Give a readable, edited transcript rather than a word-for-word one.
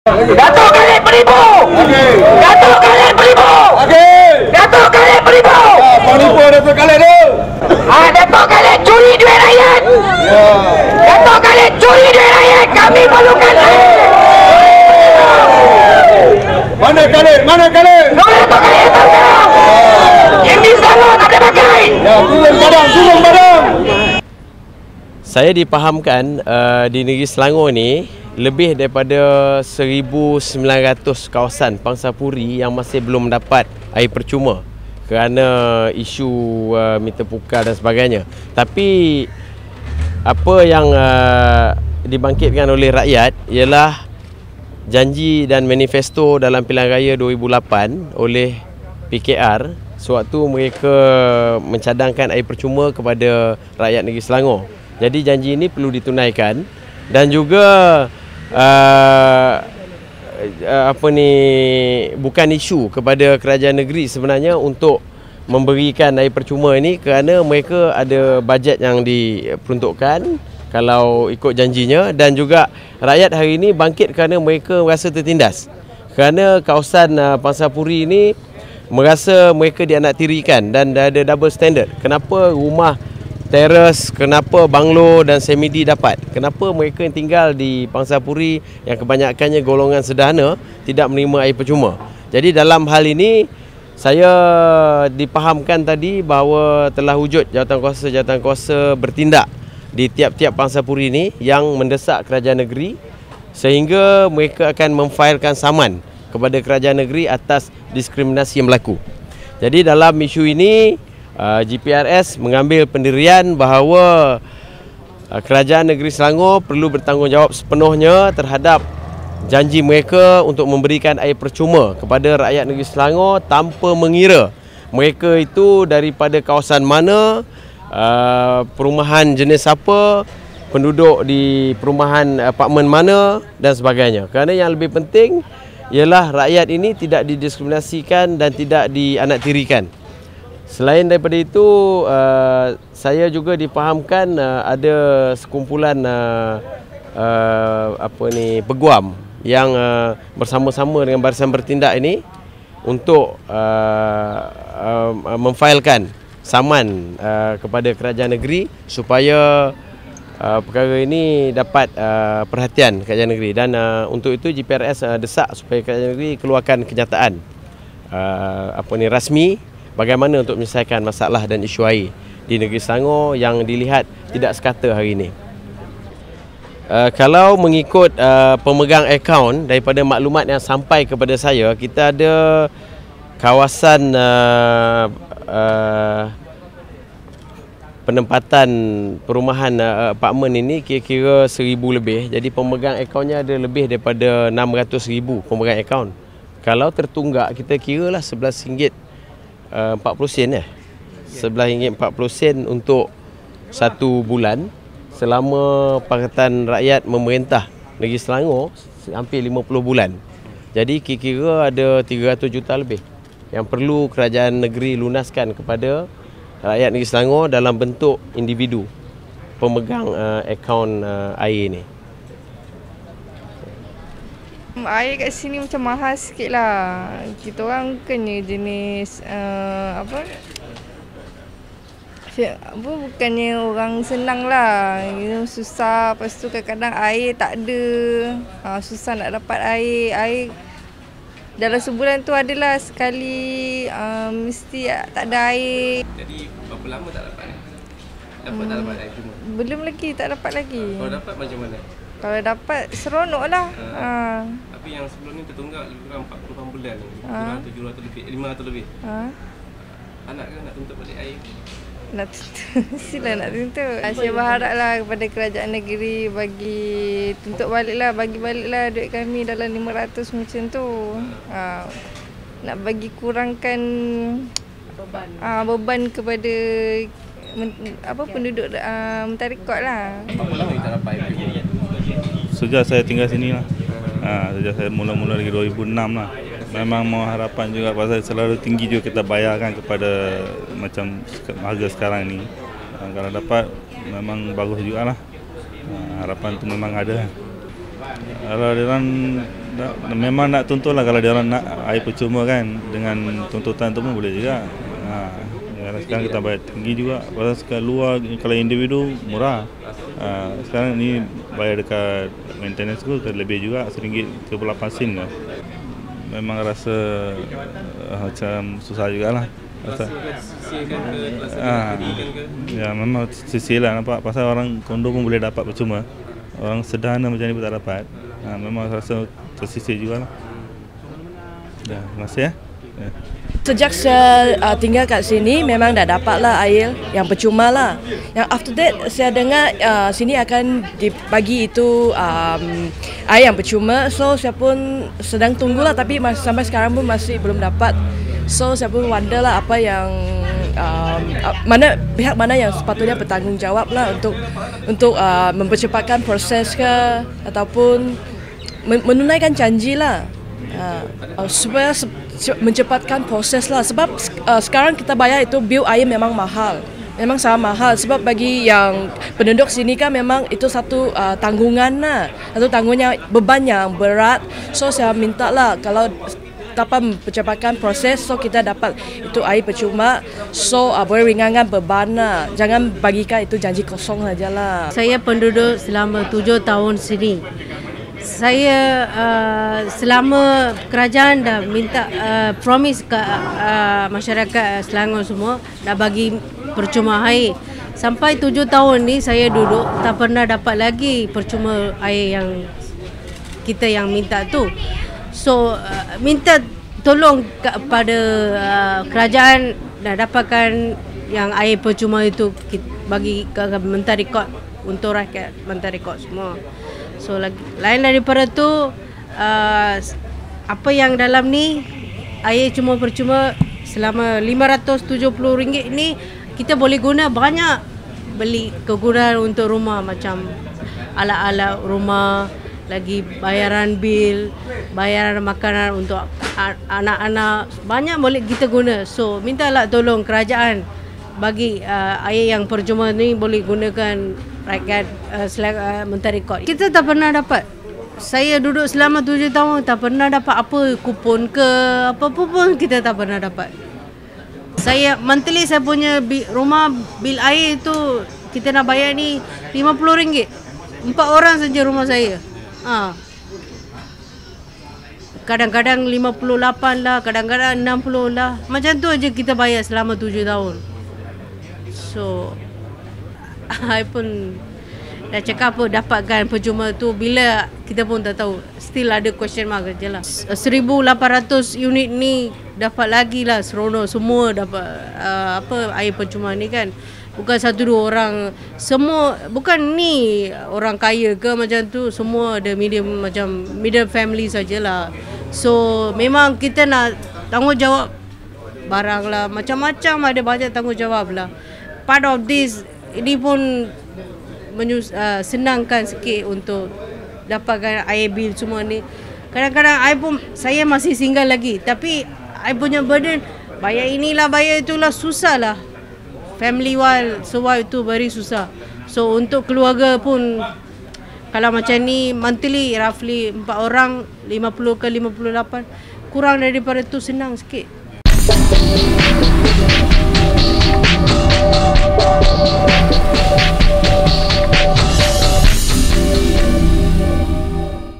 Datuk Khalid beribu. Datuk Khalid beribu. Datuk Khalid beribu. Penipu Datuk Khalid tu. Datuk Khalid curi duit rakyat. Datuk Khalid curi duit rakyat. Kami perlukan Mana Khalid? Mana Khalid? Datuk Khalid sekarang. Yang di sana tak boleh pakai. Ya, turun barang. Saya dipahamkan di negeri Selangor ni lebih daripada 1,900 kawasan pangsapuri yang masih belum mendapat air percuma kerana isu meter pukar dan sebagainya. Tapi apa yang dibangkitkan oleh rakyat ialah janji dan manifesto dalam pilihan raya 2008 oleh PKR sewaktu mereka mencadangkan air percuma kepada rakyat negeri Selangor. Jadi janji ini perlu ditunaikan dan juga bukan isu kepada kerajaan negeri sebenarnya untuk memberikan air percuma ini kerana mereka ada bajet yang diperuntukkan kalau ikut janjinya, dan juga rakyat hari ini bangkit kerana mereka merasa tertindas kerana kawasan pangsapuri ini merasa mereka dianaktirikan dan ada double standard. Kenapa rumah teres, kenapa banglo dan semidi dapat? Kenapa mereka yang tinggal di pangsapuri yang kebanyakannya golongan sederhana tidak menerima air percuma? Jadi dalam hal ini saya dipahamkan tadi bahawa telah wujud jawatan kuasa bertindak di tiap-tiap pangsapuri ini yang mendesak kerajaan negeri sehingga mereka akan memfailkan saman kepada kerajaan negeri atas diskriminasi yang berlaku. Jadi dalam isu ini GPRS mengambil pendirian bahawa kerajaan negeri Selangor perlu bertanggungjawab sepenuhnya terhadap janji mereka untuk memberikan air percuma kepada rakyat negeri Selangor tanpa mengira mereka itu daripada kawasan mana, perumahan jenis apa, penduduk di perumahan apartmen mana dan sebagainya. Kerana yang lebih penting ialah rakyat ini tidak didiskriminasikan dan tidak dianaktirikan. Selain daripada itu, saya juga dipahamkan ada sekumpulan peguam yang bersama-sama dengan barisan bertindak ini untuk memfailkan saman kepada kerajaan negeri supaya perkara ini dapat perhatian kerajaan negeri, dan untuk itu GPRS desak supaya kerajaan negeri keluarkan kenyataan rasmi bagaimana untuk menyelesaikan masalah dan isu air di negeri Selangor yang dilihat tidak sekata hari ini. Kalau mengikut pemegang akaun daripada maklumat yang sampai kepada saya, kita ada kawasan penempatan perumahan apartmen ini kira-kira 1,000 lebih. Jadi pemegang akaunnya ada lebih daripada 600,000 pemegang akaun. Kalau tertunggak kita kiralah RM11.40 RM11.40 untuk 1 bulan selama Pakatan Rakyat memerintah negeri Selangor hampir 50 bulan. Jadi kira-kira ada 300 juta lebih yang perlu kerajaan negeri lunaskan kepada rakyat negeri Selangor dalam bentuk individu pemegang akaun air ini. Air kat sini macam mahal sikit lah. Kita orang bukannya jenis bukannya orang senang lah. Susah, lepas tu kadang-kadang air tak ada. Susah nak dapat air. Air dalam sebulan tu adalah sekali mesti tak ada air. Jadi berapa lama tak dapat? Tak dapat air cuma? Belum lagi, tak dapat lagi. Kalau dapat macam mana? Kalau dapat seronok lah. Tapi yang sebelum ni tertunggak lebih kurang 48 bulan. Kurang 700 lebih, 500 lebih. Anak ke nak tuntut balik air? Nak tuntut, sila nak tuntut. Saya berharaplah kepada kerajaan negeri tuntut baliklah, bagi baliklah duit kami dalam 500 macam tu. Nak bagi kurangkan beban kepada penduduk Mentarikot lah. Berapa lama tak dapat air? Sejak saya tinggal sini lah. Sejak saya mula-mula dari 2006 lah. Memang mau harapan juga pasal selalu tinggi juga kita bayarkan kepada macam harga sekarang ni. Kalau dapat memang bagus juga lah. Harapan tu memang ada. Kalau dia orang memang nak tuntut lah kalau dia orang nak air percuma kan, dengan tuntutan tu pun boleh juga. Sekarang kita bayar tinggi juga, pasal sekarang luar kalau individu murah. Sekarang ni bayar dekat maintenance tu lebih juga, RM1.38 lah. Memang rasa macam susah jugalah. Ya memang sisi lah nampak, pasal orang kondo pun boleh dapat percuma, orang sederhana macam ni pun tak dapat. Memang rasa tersisih jugalah. Dah, terima kasih ya. Sejak saya tinggal kat sini memang dah dapatlah air yang percuma lah. Yang after that saya dengar sini akan dibagi itu air yang percuma. So saya pun sedang tunggulah, tapi sampai sekarang pun masih belum dapat. So saya pun wonder lah apa yang pihak mana yang sepatutnya bertanggungjawab lah untuk mempercepatkan proses ke ataupun menunaikan janji lah. Supaya mencepatkan proses lah, sebab sekarang kita bayar itu bil air memang mahal, memang sangat mahal, sebab bagi yang penduduk sini kan memang itu satu tanggungan lah, satu tanggungan beban yang berat. So saya minta lah kalau dapat mempercepatkan proses, so kita dapat itu air percuma, so boleh ringankan beban lah, jangan bagikan itu janji kosong saja lah. Saya penduduk selama 7 tahun sini. Saya selama kerajaan dah minta promise ke masyarakat Selangor semua dah bagi percuma air. Sampai 7 tahun ni saya duduk tak pernah dapat lagi percuma air yang kita yang minta tu. So minta tolong kepada kerajaan dah dapatkan yang air percuma itu bagi ke Menteri Kod untuk rakyat Menteri Kod semua. So lain daripada tu apa yang dalam ni air cuma percuma selama RM570 ni kita boleh guna banyak, beli kegunaan untuk rumah macam alat-alat rumah, lagi bayaran bil, bayaran makanan untuk anak-anak, banyak boleh kita guna. So mintalah tolong kerajaan bagi air yang percuma ni boleh gunakan rakyat Menteri Kod. Kita tak pernah dapat. Saya duduk selama 7 tahun tak pernah dapat apa kupon ke apa-apa pun kita tak pernah dapat. Saya monthly saya punya rumah bil air tu kita nak bayar ni RM50. 4 orang saja rumah saya. Kadang-kadang 58 lah, kadang-kadang 60 lah. Macam tu aja kita bayar selama 7 tahun. So I pun dah cakap apa dapatkan percuma tu bila kita pun tak tahu, still ada question mark je lah. 1,800 unit ni dapat lagi lah seronok semua dapat air percuma ni kan. Bukan 1-2 orang, semua bukan ni orang kaya ke macam tu, semua ada medium family sajalah. So memang kita nak tanggungjawab barang lah, macam-macam ada banyak tanggungjawab lah. Part of this ini pun senangkan sikit untuk dapatkan air bil semua ni. Kadang-kadang saya masih single lagi, tapi I punya burden bayar inilah bayar itulah, susah lah. Family wise survive tu very susah. So untuk keluarga pun kalau macam ni monthly roughly 4 orang 50 ke 58, kurang daripada tu senang sikit.